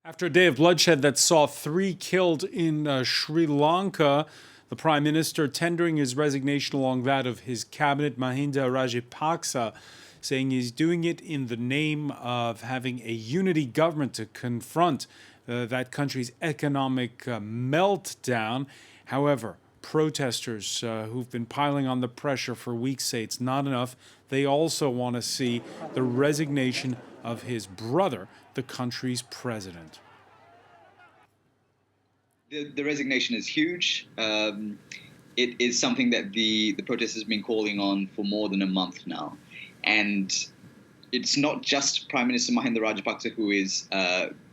After a day of bloodshed that saw 3 killed in Sri Lanka, the Prime Minister tendering his resignation along that of his cabinet, Mahinda Rajapaksa, saying he's doing it in the name of having a unity government to confront that country's economic meltdown. However, protesters who've been piling on the pressure for weeks say it's not enough. They also want to see the resignation of his brother, the country's president. The resignation is huge. It is something that the protesters have been calling on for more than a month now. And it's not just Prime Minister Mahinda Rajapaksa who is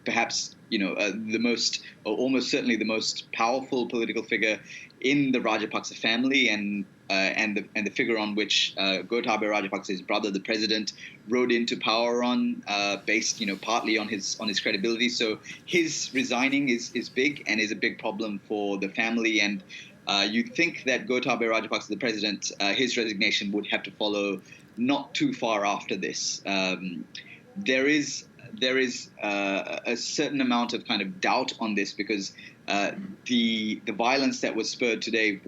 perhaps the most, or almost certainly the most powerful political figure in the Rajapaksa family, and the figure on which Gotabaya Rajapaksa, his brother, the president, rode into power on, based partly on his credibility. So his resigning is big and is a big problem for the family. And you'd think that Gotabaya Rajapaksa, the president, his resignation would have to follow not too far after this. There is a certain amount of kind of doubt on this because the violence that was spurred today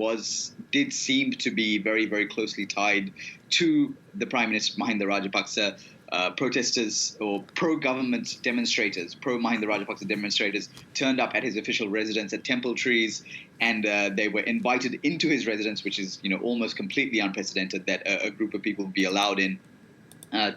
did seem to be very, very closely tied to the Prime Minister Mahinda Rajapaksa. Protesters or pro-government demonstrators, pro-Mahinda Rajapaksa demonstrators, turned up at his official residence at Temple Trees, and they were invited into his residence, which is almost completely unprecedented that a group of people be allowed in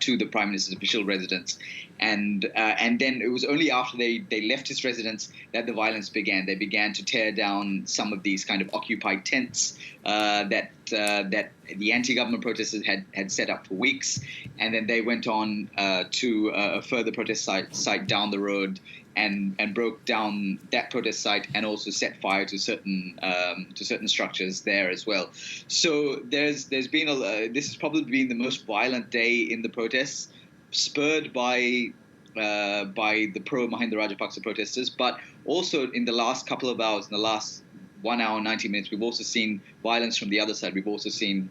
to the Prime Minister's official residence. And then it was only after they left his residence that the violence began. They began to tear down some of these kind of occupied tents that the anti-government protesters had set up for weeks. And then they went on to a further protest site down the road and broke down that protest site and also set fire to certain structures there as well. So there's been this has probably been the most violent day in the protests, spurred by the pro-Mahinda Rajapaksa protesters, but also in the last couple of hours, in the last 1 hour and 90 minutes, we've also seen violence from the other side. We've also seen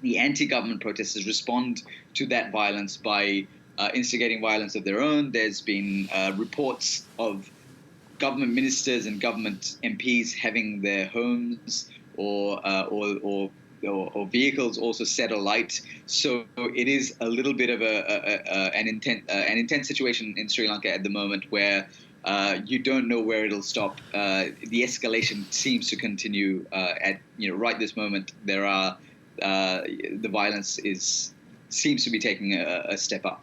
the anti-government protesters respond to that violence by instigating violence of their own. There's been reports of government ministers and government MPs having their homes or vehicles also set alight. So it is a little bit of an intense situation in Sri Lanka at the moment, where you don't know where it'll stop. The escalation seems to continue. Right this moment, the violence seems to be taking a step up.